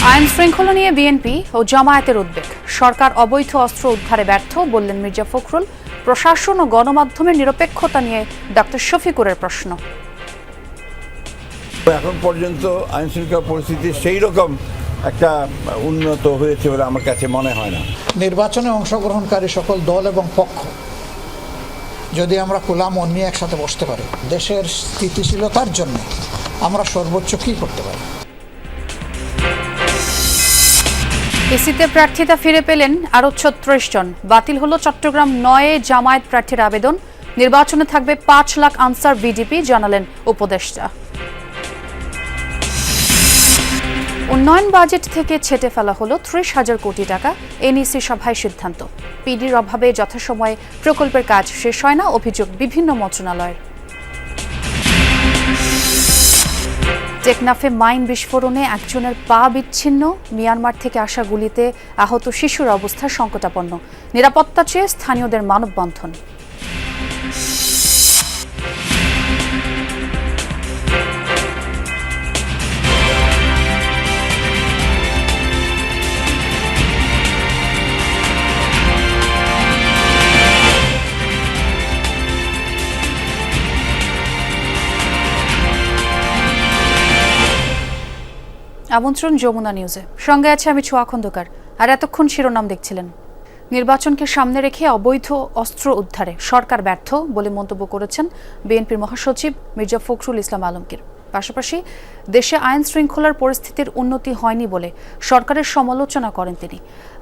আইন শৃঙ্খলা নিয়ে বিএনপি ও জামায়াতের উদ্বেগ। সরকার অবৈধ অস্ত্র উদ্ধারে ব্যর্থ বললেন মির্জা ফখরুল। প্রশাসন ও গণমাধ্যমের নিরপেক্ষতা নিয়ে ডক্টর শফিকুরের প্রশ্ন। এখন পর্যন্ত আইন শৃঙ্খলা পরিস্থিতি সেই রকম একটা উন্নত হয়েছে বলে আমার কাছে মনে হয় না। নির্বাচনে অংশগ্রহণকারী সকল দল এবং পক্ষ যদি আমরা খোলা মন নিয়ে একসাথে বসতে পারি, দেশের স্থিতিশীলতার জন্য আমরা সর্বোচ্চ কী করতে পারি। ইসিতে প্রার্থিতা ফিরে পেলেন আরও ৩৬ জন। বাতিল হলো চট্টগ্রাম ৯ জামায়াত প্রার্থীর আবেদন। নির্বাচনে থাকবে ৫ লাখ আনসার ভিডিপি, জানালেন উপদেষ্টা। উন্নয়ন বাজেট থেকে ছেটে ফেলা হলো ৩০,০০০ কোটি টাকা। এনইসি সভায় সিদ্ধান্ত। পিডির অভাবে যথাসময়ে প্রকল্পের কাজ শেষ হয় না, অভিযোগ বিভিন্ন মন্ত্রণালয়ের। টেকনাফে মাইন বিস্ফোরণে একজনের পা বিচ্ছিন্ন। মিয়ানমার থেকে আসা গুলিতে আহত শিশুর অবস্থা সংকটাপন্ন। নিরাপত্তা চেয়ে স্থানীয়দের মানববন্ধন। আমন্ত্রণ যমুনা নিউজে, সঙ্গে আছে আমি ছোঁয়া খন্দকার। আর এতক্ষণ শিরোনাম দেখছিলেন। নির্বাচনকে সামনে রেখে অবৈধ অস্ত্র উদ্ধারে সরকার ব্যর্থ বলে মন্তব্য করেছেন বিএনপির মহাসচিব মির্জা ফখরুল ইসলাম আলমগীর। পাশাপাশি দেশে আইন শৃঙ্খলার পরিস্থিতির উন্নতি হয়নি বলে সরকারের সমালোচনা করেন তিনি।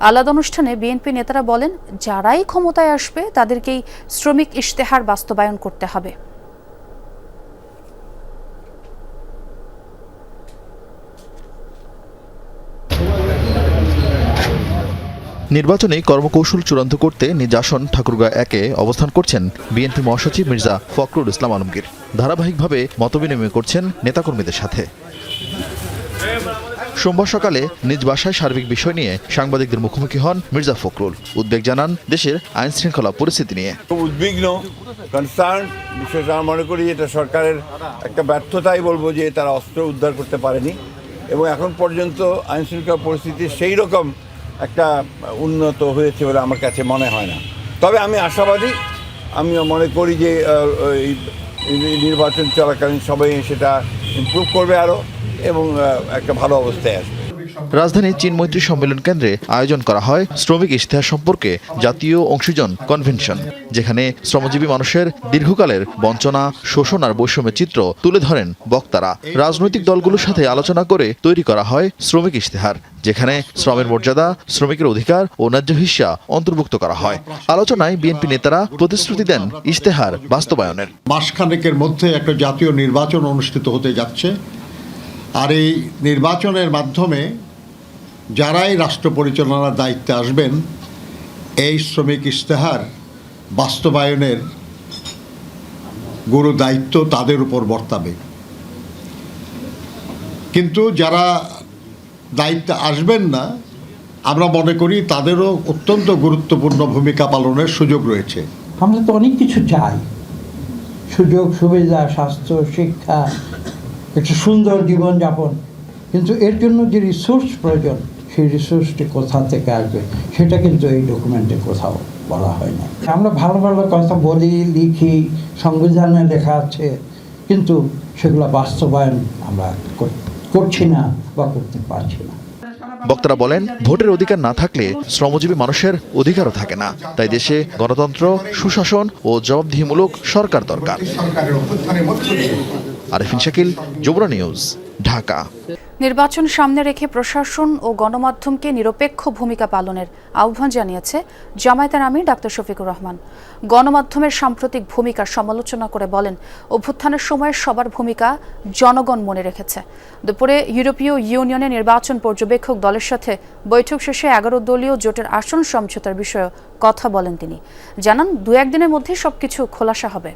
আলাদা অনুষ্ঠানে বিএনপি নেতারা বলেন, যারাই ক্ষমতায় আসবে তাদেরকেই শ্রমিক ইশতেহার বাস্তবায়ন করতে হবে। নির্বাচনে কর্মকৌশল চূড়ান্ত করতে নিজ আসন ঠাকুরগাঁ ১-এ অবস্থান করছেন বিএনপি মহাসচিব মির্জা ফখরুল ইসলাম আলমগীর। ধারাবাহিকভাবে মতবিনিময় করছেন নেতাকর্মীদের সাথে। সোমবার সকালে নিজ বাসায় সার্বিক বিষয় নিয়ে সাংবাদিকদের মুখোমুখি হন মির্জা ফখরুল। উদ্বেগ জানান দেশের আইন শৃঙ্খলা পরিস্থিতি নিয়ে। উদ্বিগ্ন, কনসার্ন, বিশেষ মনে করি এটা সরকারের একটা ব্যর্থতাই বলবো যে তারা অস্ত্র উদ্ধার করতে পারেনি এবং এখন পর্যন্ত আইন শৃঙ্খলা পরিস্থিতি সেই রকম একটা উন্নত হয়েছে বলে আমার কাছে মনে হয় না। তবে আমি আশাবাদী, আমি মনে করি যে নির্বাচন চলাকালীন সবাই সেটা ইমপ্রুভ করবে আরও এবং একটা ভালো অবস্থায় আসবে। রাজধানী চীন মৈত্রী সম্মেলন কেন্দ্রে আয়োজন করা হয় শ্রমিক ইশতেহার সম্পর্কে জাতীয় অংশীজন কনভেনশন, যেখানে শ্রমজীবী মানুষের দীর্ঘকালের বঞ্চনা, শোষণ আর বৈষম্যের চিত্র তুলে ধরেন বক্তারা। রাজনৈতিক দলগুলোর সাথে আলোচনা করে তৈরি করা হয় শ্রমিক ইশতেহার, যেখানে শ্রমের মর্যাদা, শ্রমিকের অধিকার ও ন্যায্য হিস্যা অন্তর্ভুক্ত করা হয়। আলোচনায় বিএনপি নেতারা প্রতিশ্রুতি দেন ইশতেহার বাস্তবায়নের। মাসখানেকের মধ্যে একটা জাতীয় নির্বাচন অনুষ্ঠিত হতে যাচ্ছে, আর এই নির্বাচনের মাধ্যমে যারাই রাষ্ট্র পরিচালনার দায়িত্বে আসবেন, এই শ্রমিক ইশতেহার বাস্তবায়নের গুরু দায়িত্ব তাদের উপর বর্তাবে। কিন্তু যারা দায়িত্বে আসবেন না, আমরা মনে করি তাদেরও অত্যন্ত গুরুত্বপূর্ণ ভূমিকা পালনের সুযোগ রয়েছে। আমরা তো অনেক কিছু চাই, সুযোগ সুবিধা, স্বাস্থ্য, শিক্ষা, একটা সুন্দর জীবনযাপন, কিন্তু এর জন্য যে রিসোর্স প্রয়োজন, সেই রিসোর্সটি কোথা থেকে আসবে সেটা কিন্তু এই ডকুমেন্টে কোথাও বলা হয় না। আমরা ভালো ভালো কথা বলি, লিখি, সংবিধানে লেখা আছে, কিন্তু সেগুলো বাস্তবায়ন আমরা করছি না বা করতে পারছি না। বক্তারা বলেন, ভোটের অধিকার না থাকলে শ্রমজীবী মানুষের অধিকারও থাকে না। তাই দেশে গণতন্ত্র, সুশাসন ও জবাবদিহিমূলক সরকার দরকার। আরিফিন শাকিল, যমুনা নিউজ, ঢাকা। নির্বাচন সামনে রেখে প্রশাসন ও গণমাধ্যমকে নিরপেক্ষ ভূমিকা পালনের আহ্বান জানিয়েছে জামায়াতের আমির ডাক্তার শফিকুর রহমান। গণমাধ্যমের সাম্প্রতিক ভূমিকার সমালোচনা করে বলেন, অভ্যুত্থানের সময় সবার ভূমিকা জনগণ মনে রেখেছে। দুপুরে ইউরোপীয় ইউনিয়নের নির্বাচন পর্যবেক্ষক দলের সাথে বৈঠক শেষে 11 দলীয় জোটের আসন সমঝোতার বিষয়ে কথা বলেন তিনি। জানান, 2-1 দিনের মধ্যে সবকিছু খোলাসা হবে।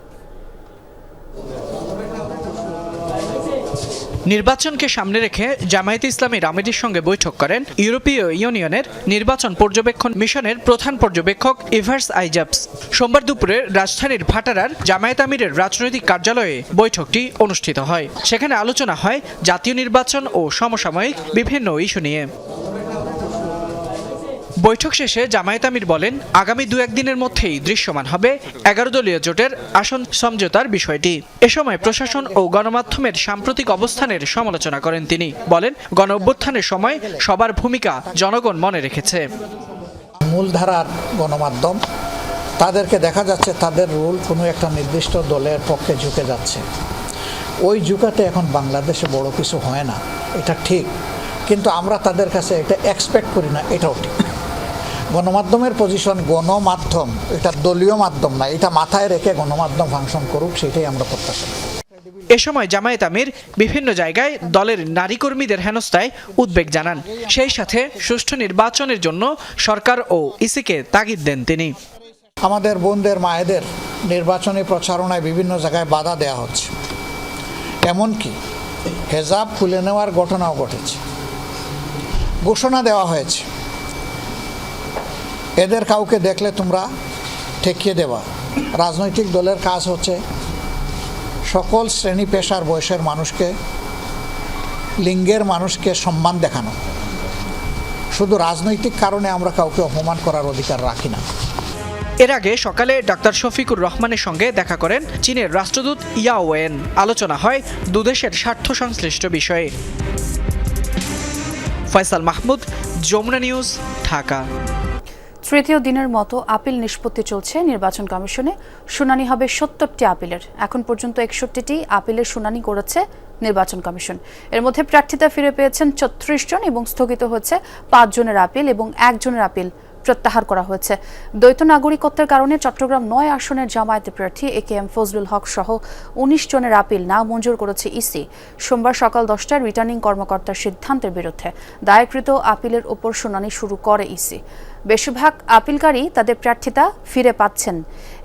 নির্বাচনকে সামনে রেখে জামায়াতে ইসলামীর আমিরের সঙ্গে বৈঠক করেন ইউরোপীয় ইউনিয়নের নির্বাচন পর্যবেক্ষণ মিশনের প্রধান পর্যবেক্ষক ইভার্স আইজাপস। সোমবার দুপুরে রাজধানীর ভাটারার জামায়াত আমিরের রাজনৈতিক কার্যালয়ে বৈঠকটি অনুষ্ঠিত হয়। সেখানে আলোচনা হয় জাতীয় নির্বাচন ও সমসাময়িক বিভিন্ন ইস্যু নিয়ে। বৈঠক শেষে জামায়াত আমির বলেন, আগামী 2-1 দিনের মধ্যেই দৃশ্যমান হবে 11 দলীয় জোটের আসন সমঝোতার বিষয়টি। এ সময় প্রশাসন ও গণমাধ্যমের সাম্প্রতিক অবস্থানের সমালোচনা করেন তিনি। বলেন, গণ অভ্যুত্থানের সময় সবার ভূমিকা জনগণ মনে রেখেছে। মূলধারার গণমাধ্যম তাদেরকে দেখা যাচ্ছে তাদের রোল কোনো একটা নির্দিষ্ট দলের পক্ষে ঝুঁকে যাচ্ছে। ওই ঝুঁকাতে এখন বাংলাদেশে বড় কিছু হয় না, এটা ঠিক, কিন্তু আমরা তাদের কাছে এটা এক্সপেক্ট করি না, এটাও ঠিক। গণমাধ্যমের পজিশন, গণমাধ্যম এটা দলীয় মাধ্যম না, এটা মাথায় রেখে গণমাধ্যম ফাংশন করুক, সেটাই আমরা প্রত্যাশা করি। এ সময় জামায়াত আমির বিভিন্ন জায়গায় দলের নারী কর্মীদের হেনস্থায় উদ্বেগ জানান। সেই সাথে সুষ্ঠু নির্বাচনের জন্য সরকার ও ইসিকে তাগিদ দেন তিনি। আমাদের বোনদের মায়েদের নির্বাচনী প্রচারণায় বিভিন্ন জায়গায় বাধা দেওয়া হচ্ছে, এমনকি হেজাব খুলে নেওয়ার ঘটনাও ঘটেছে। ঘোষণা দেওয়া হয়েছে, এদের কাউকে দেখলে তোমরা ঠেকিয়ে দেওয়া। রাজনৈতিক দলের কাজ হচ্ছে সকল শ্রেণী পেশার বয়সের মানুষকে, লিঙ্গের মানুষকে সম্মান দেখানো। শুধু রাজনৈতিক কারণে আমরা কাউকে অপমান করার অধিকার রাখি না। এর আগে সকালে ডাক্তার শফিকুর রহমানের সঙ্গে দেখা করেন চীনের রাষ্ট্রদূত ইয়া ওয়েন। আলোচনা হয় দুদেশের স্বার্থ সংশ্লিষ্ট বিষয়ে। ফয়সাল মাহমুদ, যমুনা নিউজ, ঢাকা। তৃতীয় দিনের মতো আপিল নিষ্পত্তি চলছে নির্বাচন কমিশনে। শুনানি হবে 70টি আপিলের। এখন পর্যন্ত 61টি আপিলের শুনানি করেছে নির্বাচন কমিশন। এর মধ্যে প্রার্থিতা ফিরে পেয়েছেন 34 জন এবং স্থগিত হয়েছে 5 জনের আপিল এবং 1 জনের আপিল প্রত্যাহার করা হয়েছে। দ্বৈত নাগরিকত্বের কারণে চট্টগ্রাম 9 আসনের জামায়াতে প্রার্থী AKM ফজলুল হক সহ 19 জনের আপিল না মঞ্জুর করেছে ইসি। সোমবার সকাল 10টায় রিটার্নিং কর্মকর্তার সিদ্ধান্তের বিরুদ্ধে দায়েরকৃত আপিলের ওপর শুনানি শুরু করে ইসি। বেশিরভাগ আপিলকারী তাদের প্রার্থিতা ফিরে পাচ্ছেন।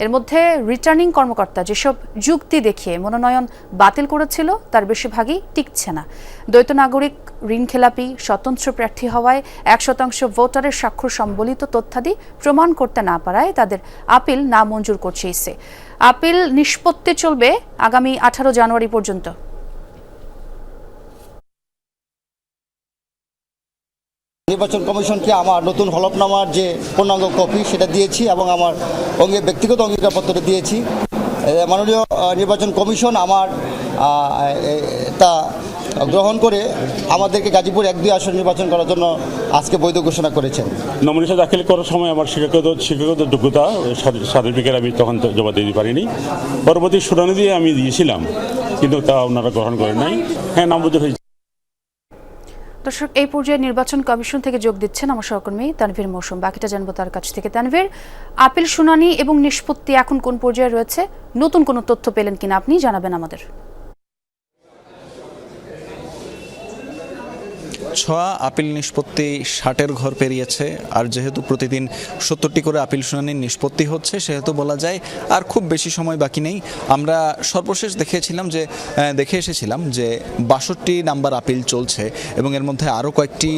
এর মধ্যে রিটার্নিং কর্মকর্তা যেসব যুক্তি দেখিয়ে মনোনয়ন বাতিল করেছিল তার বেশিরভাগই টিকছে না। দ্বৈত নাগরিক, ঋণখেলাপি, স্বতন্ত্র প্রার্থী হওয়ায় 100% ভোটারের স্বাক্ষর সম্বলিত তথ্যাদি প্রমাণ করতে না পারায় তাদের আপিল না মঞ্জুর করছে ইসি। আপিল নিষ্পত্তি চলবে আগামী 18 জানুয়ারি পর্যন্ত। নির্বাচন কমিশনকে আমার নতুন হলফনামার যে পূর্ণাঙ্গ কপি সেটা দিয়েছি এবং আমার ব্যক্তিগত অঙ্গীকারপত্রটা দিয়েছি। মাননীয় নির্বাচন কমিশন আমার তা গ্রহণ করে আমাদেরকে গাজীপুর 1-2 আসন নির্বাচন করার জন্য আজকে বৈধ ঘোষণা করেছেন। নমিনেশন দাখিল করার সময় আমার শিক্ষাগত যোগ্যতা সার্টিফিকেট আমি তখন জমা দিতে পারিনি। পরবর্তী শুনানি দিয়ে আমি দিয়েছিলাম, কিন্তু তা ওনারা গ্রহণ করেন নাই। হ্যাঁ, নামঞ্জুর হয়েছে। দর্শক, এই পর্যায়ে নির্বাচন কমিশন থেকে যোগ দিচ্ছেন আমার সহকর্মী তানভীর মৌসুম। বাকিটা জানবো তার কাছ থেকে। তানভীর, আপিল শুনানি এবং নিষ্পত্তি এখন কোন পর্যায়ে রয়েছে? নতুন কোনো তথ্য পেলেন কিনা আপনি জানাবেন আমাদের। 6 আপিল নিষ্পত্তি 60-এর ঘর পেরিয়েছে। আর যেহেতু প্রতিদিন 70টি করে আপিল শুনানির নিষ্পত্তি হচ্ছে, সেহেতু বলা যায় আর খুব বেশি সময় বাকি নেই। আমরা সর্বশেষ দেখে এসেছিলাম যে 62 নাম্বার আপিল চলছে এবং এর মধ্যে আরও কয়েকটি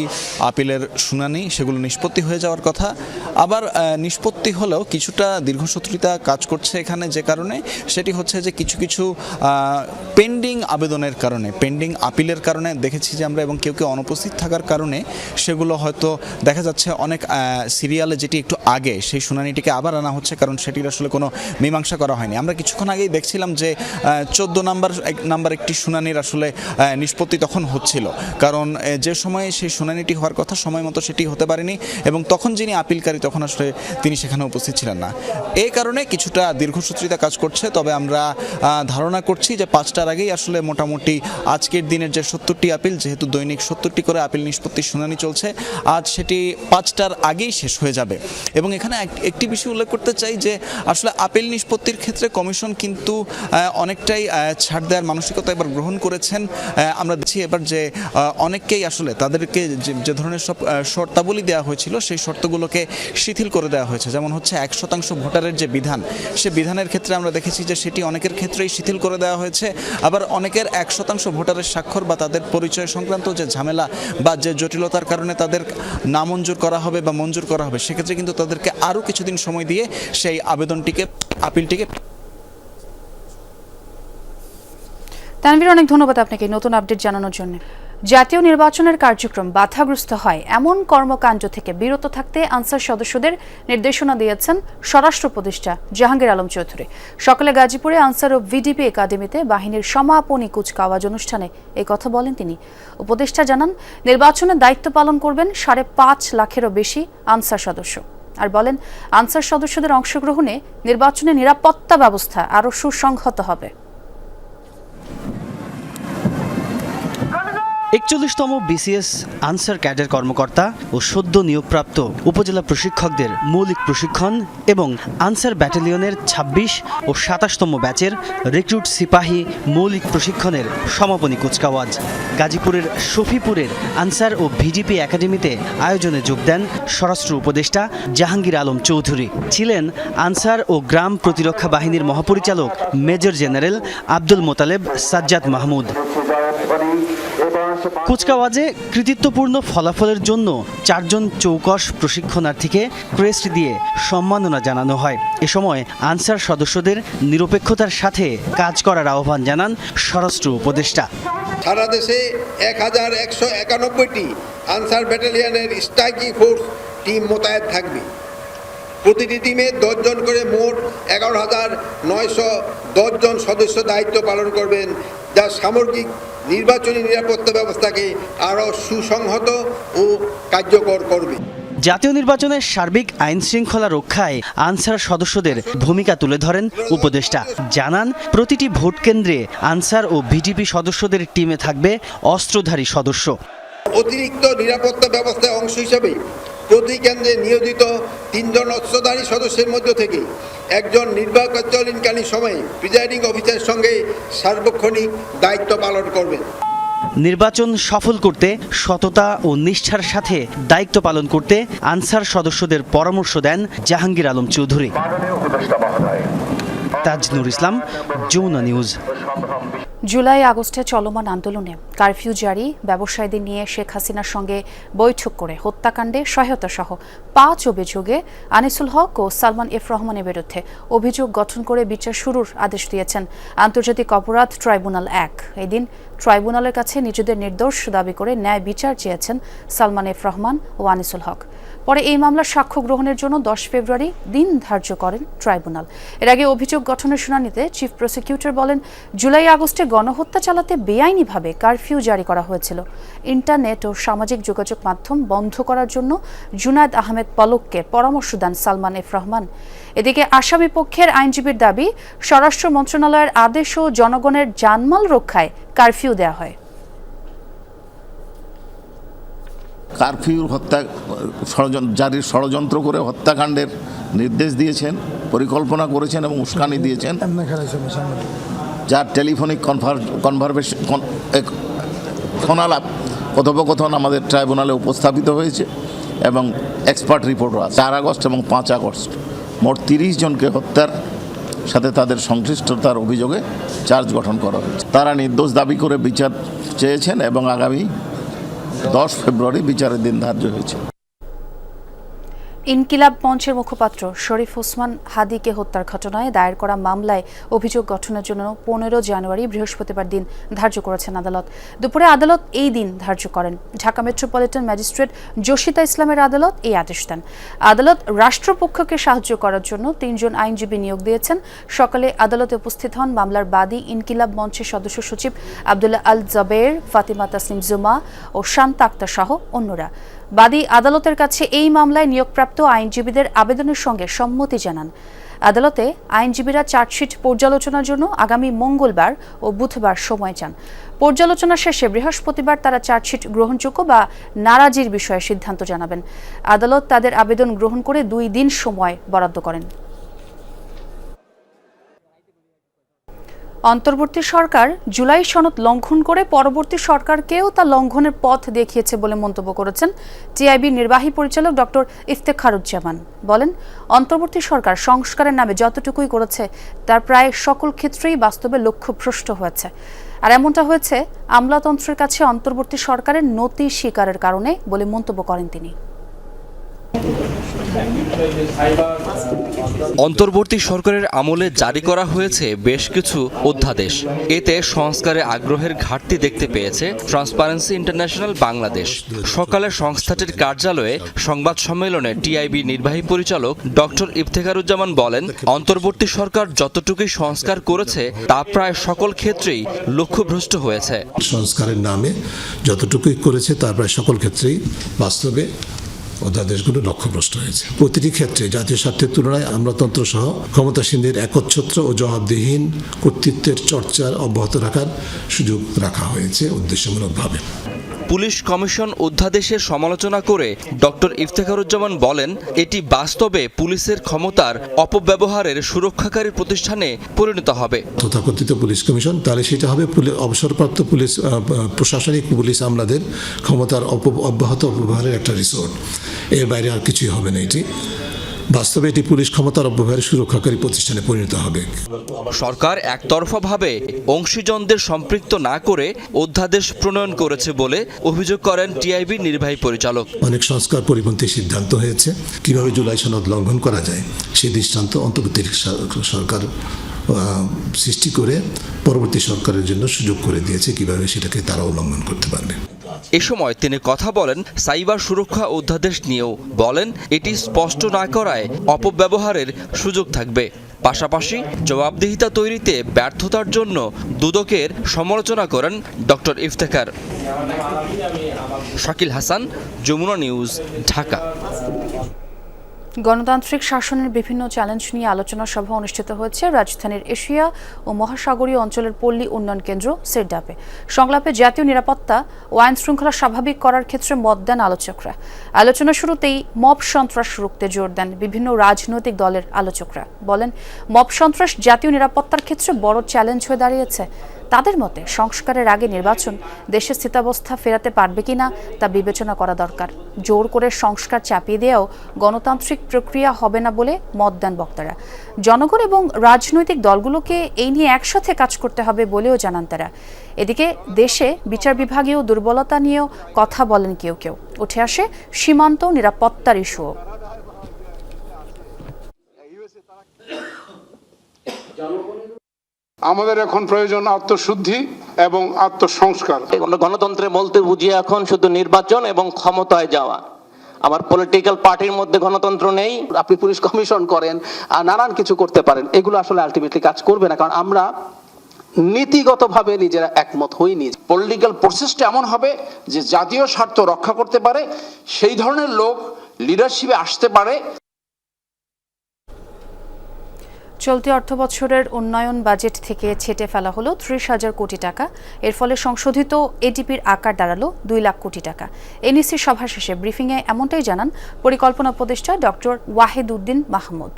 আপিলের শুনানি, সেগুলো নিষ্পত্তি হয়ে যাওয়ার কথা। আবার নিষ্পত্তি হলেও কিছুটা দীর্ঘসূত্রিতা কাজ করছে এখানে, যে কারণে সেটি হচ্ছে যে কিছু পেন্ডিং আবেদনের কারণে, পেন্ডিং আপিলের কারণে দেখেছি যে আমরা, এবং কেউ অনুপস্থিত থাকার কারণে সেগুলো হয়তো দেখা যাচ্ছে অনেক সিরিয়ালে যেটি একটু আগে, সেই শুনানিটিকে আবার আনা হচ্ছে, কারণ সেটির আসলে কোনো মীমাংসা করা হয়নি। আমরা কিছুক্ষণ আগেই দেখছিলাম যে 14 নাম্বার একটি শুনানির আসলে নিষ্পত্তি তখন হচ্ছিল, কারণ যে সময়ে সেই শুনানিটি হওয়ার কথা সময় মতো সেটি হতে পারেনি এবং তখন যিনি আপিলকারী তখন আসলে তিনি সেখানে উপস্থিত ছিলেন না। এই কারণে কিছুটা দীর্ঘসূত্রিতা কাজ করছে। তবে আমরা ধারণা করছি যে 5টার আগেই আসলে মোটামুটি আজকের দিনের যে 70টি আপিল, যেহেতু দৈনিক 70টি করে করে আপিল নিষ্পত্তির শুনানি চলছে। আজ সেটি 5টার আগেই শেষ হয়ে যাবে। এবং এখানে একটি বিষয় উল্লেখ করতে চাই যে আসলে আপিল নিষ্পত্তির ক্ষেত্রে কমিশন কিন্তু অনেকটাই ছাড় দেওয়ার মানসিকতা এবার গ্রহণ করেছেন। আমরা দেখছি এবার যে অনেককেই আসলে তাদেরকে যে ধরনের সব শর্তাবলী দেওয়া হয়েছিল সেই শর্তগুলোকে শিথিল করে দেওয়া হয়েছে। যেমন হচ্ছে 100% ভোটারের যে বিধান, সে বিধানের ক্ষেত্রে আমরা দেখেছি যে সেটি অনেকের ক্ষেত্রেই শিথিল করে দেওয়া হয়েছে। আবার অনেকের 100% ভোটারের স্বাক্ষর বা তাদের পরিচয় সংক্রান্ত যে ঝামেলা বা যে জটিলতার কারণে তাদের নামঞ্জুর করা হবে বা মঞ্জুর করা হবে, সেক্ষেত্রে কিন্তু তাদেরকে আরও কিছুদিন সময় দিয়ে সেই আপিলটিকে। তানভীর, অনেক ধন্যবাদ আপনাকে নতুন আপডেট জানানোর জন্য। জাতীয় নির্বাচনের কার্যক্রম বাধাগ্রস্ত হয় এমন কর্মকাণ্ড থেকে বিরত থাকতে আনসার সদস্যদের নির্দেশনা দিয়েছেন স্বরাষ্ট্র উপদেষ্টা জাহাঙ্গীর আলম চৌধুরী। সকালে গাজীপুরে আনসার ও ভিডিপি একাডেমিতে বাহিনীর সমাপনী কুচকাওয়াজ অনুষ্ঠানে এই কথা বলেন তিনি। উপদেষ্টা জানান, নির্বাচনে দায়িত্ব পালন করবেন 5.5 লাখেরও বেশি আনসার সদস্য। আর বলেন, আনসার সদস্যদের অংশগ্রহণে নির্বাচনে নিরাপত্তা ব্যবস্থা আরও সুসংহত হবে। 41তম বিসিএস আনসার ক্যাডার কর্মকর্তা ও সদ্য নিয়োগপ্রাপ্ত উপজেলা প্রশিক্ষকদের মৌলিক প্রশিক্ষণ এবং আনসার ব্যাটালিয়নের 26 ও 27তম ব্যাচের রিক্রুট সিপাহী মৌলিক প্রশিক্ষণের সমাপনী কুচকাওয়াজ গাজীপুরের শফিপুরের আনসার ও ভিডিপি একাডেমিতে আয়োজনে যোগ দেন স্বরাষ্ট্র উপদেষ্টা জাহাঙ্গীর আলম চৌধুরী। ছিলেন আনসার ও গ্রাম প্রতিরক্ষা বাহিনীর মহাপরিচালক মেজর জেনারেল আব্দুল মোতালেব সাজ্জাদ মাহমুদ। কুচকাওয়াজে কৃতিত্বপূর্ণ ফলাফলের জন্য 4 জন চৌকস প্রশিক্ষণার্থীকে ক্রেস্ট দিয়ে সম্মাননা জানানো হয়। এ সময় আনসার সদস্যদের নিরপেক্ষতার সাথে কাজ করার আহ্বান জানান স্বরাষ্ট্র উপদেষ্টা। সারা দেশে 1191টি আনসার ব্যাটালিয়নের স্ট্রাইকিং ফোর্স টিম মোতায়েন থাকবে। প্রতিটি টিমে 10 জন করে মোট 11,910 জন সদস্য দায়িত্ব পালন করবেন, যা সামগ্রিক নির্বাচনী নিরাপত্তা ব্যবস্থাকে আরও সুসংহত ও কার্যকর করবে। জাতীয় নির্বাচনের সার্বিক আইন শৃঙ্খলা রক্ষায় আনসার সদস্যদের ভূমিকা তুলে ধরেন উপদেষ্টা। জানান, প্রতিটি ভোট কেন্দ্রে আনসার ও ভিডিপি সদস্যদের টিমে থাকবে অস্ত্রধারী সদস্য। অতিরিক্ত নিরাপত্তা ব্যবস্থার অংশ হিসেবে প্রতি কেন্দ্রে নিয়োজিত 3 জন অস্ত্রধারী সদস্যের মধ্য থেকে 1 জন নির্বাচনকালীন সময়ে প্রিজাইডিং অফিসারের সঙ্গে সার্বক্ষণিক দায়িত্ব পালন করবেন। নির্বাচন সফল করতে সততা ও নিষ্ঠার সাথে দায়িত্ব পালন করতে আনসার সদস্যদের পরামর্শ দেন জাহাঙ্গীর আলম চৌধুরী। তাজনুর ইসলাম, যমুনা নিউজ। জুলাই আগস্টে চলমান আন্দোলনে কারফিউ জারি, ব্যবসায়ীদের নিয়ে শেখ হাসিনার সঙ্গে বৈঠক করে হত্যাকাণ্ডে সহায়তা সহ 5 অভিযোগে আনিসুল হক ও সালমান এফ রহমানের বিরুদ্ধে অভিযোগ গঠন করে বিচার শুরুর আদেশ দিয়েছেন আন্তর্জাতিক অপরাধ ট্রাইব্যুনাল 1। এদিন ট্রাইব্যুনালের কাছে নিজেদের নির্দোষ দাবি করে ন্যায় বিচার চেয়েছেন সালমান এফ রহমান ও আনিসুল হক। পরে এই মামলার সাক্ষ্য গ্রহণের জন্য 10 ফেব্রুয়ারি দিন ধার্য করেন ট্রাইব্যুনাল। এর আগে অভিযোগ গঠনের শুনানিতে চিফ প্রসিকিউটর বলেন, জুলাই আগস্টে গণহত্যা চালাতে বেআইনিভাবে কারফিউ জারি করা হয়েছিল। ইন্টারনেট ও সামাজিক যোগাযোগ মাধ্যম বন্ধ করার জন্য জুনায়েদ আহমেদ পলককে পরামর্শ দেন সালমান এফ রহমান। এদিকে আসামি পক্ষের আইনজীবীর দাবি, স্বরাষ্ট্র মন্ত্রণালয়ের আদেশ ও জনগণের জানমাল রক্ষায় কারফিউ দেওয়া হয়। কারফিউর হত্যা জারির ষড়যন্ত্র করে হত্যাকাণ্ডের নির্দেশ দিয়েছেন, পরিকল্পনা করেছেন এবং উস্কানি দিয়েছেন, যার টেলিফোনিক ফোনালাপ কথোপকথন আমাদের ট্রাইব্যুনালে উপস্থাপিত হয়েছে এবং এক্সপার্ট রিপোর্টও আছে। 4 আগস্ট এবং 5 আগস্ট মোট 30 জনকে হত্যার সাথে তাদের সংশ্লিষ্টতার অভিযোগে চার্জ গঠন করা হয়েছে। তারা নির্দোষ দাবি করে বিচার চেয়েছেন এবং আগামী 10 ফেব্রুয়ারি বিচারের দিন ধার্য হয়েছে। ইনকিলাব মঞ্চের মুখপাত্র শরীফ ওসমান হাদিকে হত্যার ঘটনায় দায়ের করা মামলায় অভিযোগ গঠনের জন্য 15 জানুয়ারি বৃহস্পতিবার দিন ধার্য করেছেন আদালত। দুপুরে আদালত এই দিন ধার্য করেন। ঢাকা মেট্রোপলিটন ম্যাজিস্ট্রেট জসিতা ইসলামের আদালত এই আদেশ দেন। আদালত রাষ্ট্রপক্ষকে সাহায্য করার জন্য 3 জন আইনজীবী নিয়োগ দিয়েছেন। সকালে আদালতে উপস্থিত হন মামলার বাদী ইনকিলাব মঞ্চের সদস্য সচিব আব্দুল্লাহ আল জবের, ফাতিমা তাসনিম জুমা ও শান্তা আক্তার সহ অন্যরা। বাদী আদালতের কাছে এই মামলায় নিয়োগপ্রাপ্ত আইনজীবীদের আবেদনের সঙ্গে সম্মতি জানান। আদালতে আইনজীবীরা চার্জশিট পর্যালোচনার জন্য আগামী মঙ্গলবার ও বুধবার সময় চান। পর্যালোচনা শেষে বৃহস্পতিবার তারা চার্জশিট গ্রহণযোগ্য বা নারাজির বিষয়ে সিদ্ধান্ত জানাবেন। আদালত তাদের আবেদন গ্রহণ করে 2 দিন সময় বরাদ্দ করেন। অন্তর্বর্তী সরকার জুলাই সনদ লঙ্ঘন করে পরবর্তী সরকারকেও তা লঙ্ঘনের পথ দেখিয়েছে বলে মন্তব্য করেছেন টিআইবির নির্বাহী পরিচালক ডক্টর ইফতেখারুজ্জামান। বলেন, অন্তর্বর্তী সরকার সংস্কারের নামে যতটুকুই করেছে তার প্রায় সকল ক্ষেত্রেই বাস্তবে লক্ষ্যভ্রষ্ট হয়েছে। আর এমনটা হয়েছে আমলাতন্ত্রের কাছে অন্তর্বর্তী সরকারের নতি স্বীকারের কারণে বলে মন্তব্য করেন তিনি। অন্তর্বর্তী সরকারের আমলে জারি করা হয়েছে বেশ কিছু অধ্যাদেশ। এতে সংস্কারে আগ্রহের ঘাটতি দেখতে পেয়েছে ট্রান্সপারেন্সি ইন্টারন্যাশনাল বাংলাদেশ। সকালে সংস্থাটির কার্যালয়ে সংবাদ সম্মেলনে টিআইবি নির্বাহী পরিচালক ডক্টর ইফতেখারুজ্জামান বলেন, অন্তর্বর্তী সরকার যতটুকুই সংস্কার করেছে তা প্রায় সকল ক্ষেত্রেই লক্ষ্যভ্রষ্ট হয়েছে। সংস্কারের নামে যতটুকুই করেছে তার প্রায় সকল ক্ষেত্রেই বাস্তবে অধ্যাদেশগুলো লক্ষ্যভ্রষ্ট হয়েছে। প্রতিটি ক্ষেত্রে জাতীয় স্বার্থের তুলনায় আমলাতন্ত্র সহ ক্ষমতাসীনদের একচ্ছত্র ও জবাবদিহিন কর্তৃত্বের চর্চার অব্যাহত রাখার সুযোগ রাখা হয়েছে উদ্দেশ্যমূলকভাবে। পুলিশ কমিশন অধ্যাদেশের সমালোচনা করে ডক্টর ইফতেখারুজ্জামান বলেন, এটি বাস্তবে পুলিশের ক্ষমতার অপব্যবহারের সুরক্ষাকারী প্রতিষ্ঠানে পরিণত হবে। তথাকথিত পুলিশ কমিশন, তাহলে সেটা হবে অবসরপ্রাপ্ত পুলিশ প্রশাসনিক পুলিশ আমলাদের ক্ষমতার অব্যাহত অপব্যবহারের একটা রিসোর্ট। এর বাইরে আর কিছুই হবে না। এটি বাস্তবে এটি পুলিশ ক্ষমতার অপব্যবহারের সুরক্ষাকারী প্রতিষ্ঠানে পরিণত হবে। সরকার একতরফাভাবে অংশীজনদের সম্পৃক্ত না করে অধ্যাদেশ প্রণয়ন করেছে বলে অভিযোগ করেন টিআইবি নির্বাহী পরিচালক। অনেক সংস্কার পরিপন্থী সিদ্ধান্ত হয়েছে। কিভাবে জুলাই সনদ লঙ্ঘন করা যায় সেই দৃষ্টান্ত অন্তর্বর্তী সরকার সৃষ্টি করে পরবর্তী সরকারের জন্য সুযোগ করে দিয়েছে কিভাবে সেটাকে তারা উল্লঙ্ঘন করতে পারবে। এ সময় তিনি কথা বলেন সাইবার সুরক্ষা অধ্যাদেশ নিয়েও। বলেন, এটি স্পষ্ট না করায় অপব্যবহারের সুযোগ থাকবে। পাশাপাশি জবাবদিহিতা তৈরিতে ব্যর্থতার জন্য দুদকের সমালোচনা করেন ডক্টর ইফতেখার। শাকিল হাসান, যমুনা নিউজ, ঢাকা। গণতান্ত্রিক শাসনের বিভিন্ন চ্যালেঞ্জ নিয়ে আলোচনা সভা অনুষ্ঠিত হয়েছে রাজধানীর এশিয়া ও মহাসাগরীয় অঞ্চলের পল্লী উন্নয়ন কেন্দ্র সেরডাপে। সংলাপে জাতীয় নিরাপত্তা ও আইন শৃঙ্খলা স্বাভাবিক করার ক্ষেত্রে মত দেন আলোচকরা। আলোচনা শুরুতেই মব সন্ত্রাস রুখতে জোর দেন বিভিন্ন রাজনৈতিক দলের আলোচকরা। বলেন, মব সন্ত্রাস জাতীয় নিরাপত্তার ক্ষেত্রে বড় চ্যালেঞ্জ হয়ে দাঁড়িয়েছে। তাদের মতে সংস্কারের আগে নির্বাচন দেশের স্থিতাবস্থা ফেরাতে পারবে কিনা তা বিবেচনা করা দরকার। জোর করে সংস্কার চাপিয়ে দেওয়াও গণতান্ত্রিক প্রক্রিয়া হবে না বলে মত দেন বক্তারা। জনগণ এবং রাজনৈতিক দলগুলোকে এই নিয়ে একসাথে কাজ করতে হবে বলেও জানান তারা। এদিকে দেশে বিচার বিভাগীয় দুর্বলতা নিয়েও কথা বলেন কেউ কেউ। উঠে আসে সীমান্ত নিরাপত্তার ইস্যুও। আমাদের এখন প্রয়োজন আত্মশুদ্ধি এবং আত্মসংস্কার। গণতন্ত্রের বলতে বুঝিয়ে এখন শুধু নির্বাচন এবং ক্ষমতায় যাওয়া। আমার পলিটিক্যাল পার্টির মধ্যে গণতন্ত্র নেই। আপনি পুলিশ কমিশন করেন আর নানান কিছু করতে পারেন, এগুলো আসলে আলটিমেটলি কাজ করবে না, কারণ আমরা নীতিগতভাবে নিজেরা একমত হইনি। পলিটিক্যাল প্রসেসটা এমন হবে যে জাতীয় স্বার্থ রক্ষা করতে পারে, সেই ধরনের লোক লিডারশিপে আসতে পারে। চলতি অর্থবছরের উন্নয়ন বাজেট থেকে ছেটে ফেলা হলো 30,000 কোটি টাকা। এর ফলে সংশোধিত এডিপির আকার দাঁড়ালো 2 লাখ কোটি টাকা। এনইসি সভা শেষে ব্রিফিংয়ে এমনটাই জানান পরিকল্পনা উপদেষ্টা ডক্টর ওয়াহিদ উদ্দিন মাহমুদ।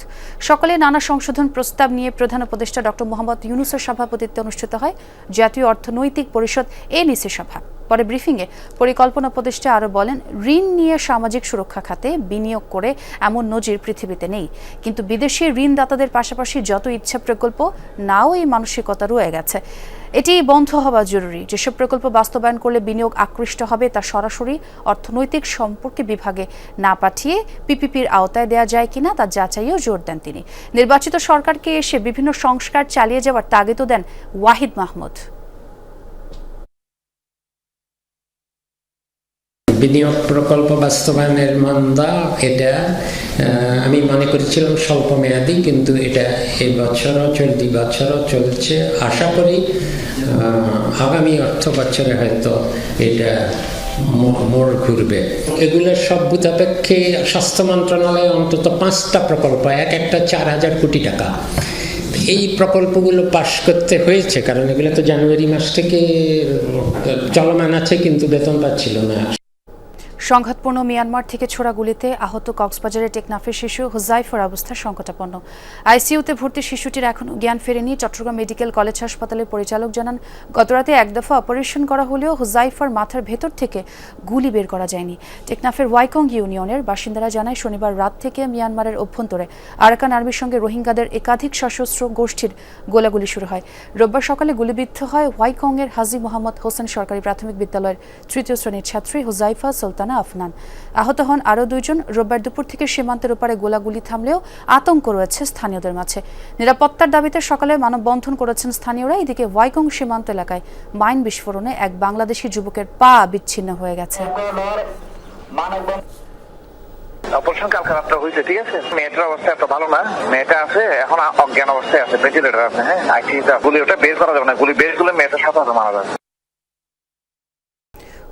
সকালে নানা সংশোধন প্রস্তাব নিয়ে প্রধান উপদেষ্টা ডক্টর মোহাম্মদ ইউনূসের সভাপতিত্বে অনুষ্ঠিত হয় জাতীয় অর্থনৈতিক পরিষদ এনইসি সভা। পরে ব্রিফিংয়ে পরিকল্পনা উপদেষ্টা আরও বলেন, ঋণ নিয়ে সামাজিক সুরক্ষা খাতে বিনিয়োগ করে এমন নজির পৃথিবীতে নেই, কিন্তু বিদেশি ঋণদাতাদের পাশাপাশি যত ইচ্ছা প্রকল্প নাও এই মানসিকতা রয়ে গেছে। এটি বন্ধ হওয়া জরুরি। যেসব প্রকল্প বাস্তবায়ন করলে বিনিয়োগ আকৃষ্ট হবে তা সরাসরি অর্থনৈতিক সম্পর্কে বিভাগে না পাঠিয়ে পিপিপির আওতায় দেওয়া যায় কিনা তা যাচাইও জোর দেন তিনি। নির্বাচিত সরকারকে এসে বিভিন্ন সংস্কার চালিয়ে যাওয়ার তাগিদও দেন ওয়াহিদ মাহমুদ। বিনিয়োগ প্রকল্প বাস্তবায়নের মানদা এটা আমি মনে করেছিলাম স্বল্প মেয়াদী, কিন্তু এটা এই বছরও চলতি বছরও চলছে। আশা করি আগামী অর্থ বছরে হয়তো এটা মোড় ঘুরবে। এগুলোর সব বুঝাপেক্ষে স্বাস্থ্য মন্ত্রণালয়ে অন্তত 5টা প্রকল্প, একটা 4,000 কোটি টাকা। এই প্রকল্পগুলো পাশ করতে হয়েছে কারণ এগুলো তো জানুয়ারি মাস থেকে চলমান আছে, কিন্তু বেতন পাচ্ছিল না। সংঘাতপূর্ণ মিয়ানমার থেকে ছোড়া গুলিতে আহত কক্সবাজারের টেকনাফের শিশু হুজাইফার অবস্থা সংকটাপন্ন। আইসিইউতে ভর্তি শিশুটির এখনও জ্ঞান ফেরেনি। চট্টগ্রাম মেডিকেল কলেজ হাসপাতালের পরিচালক জানান, গতরাতে এক দফা অপারেশন করা হলেও হুজাইফার মাথার ভেতর থেকে গুলি বের করা যায়নি। টেকনাফের ওয়াইকং ইউনিয়নের বাসিন্দারা জানায়, শনিবার রাত থেকে মিয়ানমারের অভ্যন্তরে আরাকান আর্মির সঙ্গে রোহিঙ্গাদের একাধিক সশস্ত্র গোষ্ঠীর গোলাগুলি শুরু হয়। রোববার সকালে গুলিবিদ্ধ হয় ওয়াইকংয়ের হাজী মোহাম্মদ হোসেন সরকারি প্রাথমিক বিদ্যালয়ের 3য় শ্রেণীর ছাত্রী হুজাইফা সুলতানা আফনান। আহত হন আরও 2 জন। রোববার দুপুর থেকে সীমান্তের ওপারে গোলাগুলি থামলেও আতঙ্ক রয়েছে স্থানীয়দের মাঝে। নিরাপত্তার দাবিতে সকালে মানববন্ধন করেছেন স্থানীয়রা। এদিকে ওয়াইকং সীমান্ত এলাকায় মাইন বিস্ফোরণে এক বাংলাদেশি যুবকের পা বিচ্ছিন্ন হয়ে গেছে। অপারেশন কালকে রাত্রে হয়েছে, ঠিক আছে। মেয়েটার অবস্থা এত ভালো না, মেয়েটা আছে এখন অজ্ঞান অবস্থায় আছে, ভেন্টিলেটর আছে। হ্যাঁ, আইসিইউতে গুলি ওটা বের করা যাবে না, গুলি বের করলে মেয়েটার সাথে মারা যাবে।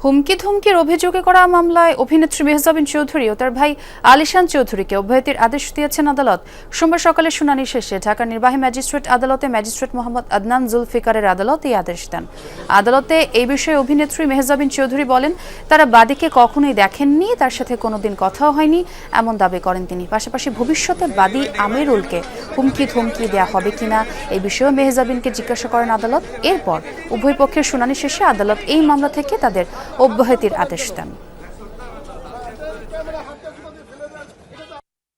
হুমকি ধমকির অভিযোগে করা মামলায় অভিনেত্রী মেহজাবিন চৌধুরী ও তার ভাই আলিশান চৌধুরীকে অব্যাহতির আদেশ দিয়েছেন আদালত। সোমবার সকালে শুনানি শেষে ঢাকার নির্বাহী ম্যাজিস্ট্রেট আদালতে ম্যাজিস্ট্রেট মোহাম্মদ আদনান জুলফিকারের আদালত এই আদেশ দেন। আদালতে এই বিষয়ে অভিনেত্রী মেহজাবিন চৌধুরী বলেন, তারা বাদীকে কখনোই দেখেননি, তার সাথে কোনোদিন কথাও হয়নি এমন দাবি করেন তিনি। পাশাপাশি ভবিষ্যতে বাদী আমিরুলকে হুমকি ধমকি দেওয়া হবে কিনা এই বিষয়েও মেহজাবিনকে জিজ্ঞাসা করেন আদালত। এরপর উভয় পক্ষের শুনানি শেষে আদালত এই মামলা থেকে তাদের অব্যাহতির আদেশ দেন।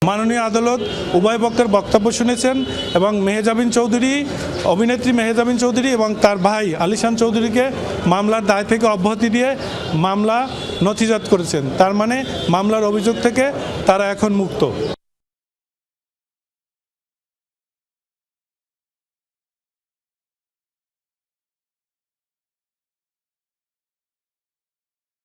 মাননীয় আদালত উভয় পক্ষের বক্তব্য শুনেছেন এবং অভিনেত্রী মেহজাবিন চৌধুরী এবং তার ভাই আলিশান চৌধুরীকে মামলার দায় থেকে অব্যাহতি দিয়ে মামলা নথিজাত করেছেন। তার মানে মামলার অভিযোগ থেকে তারা এখন মুক্ত।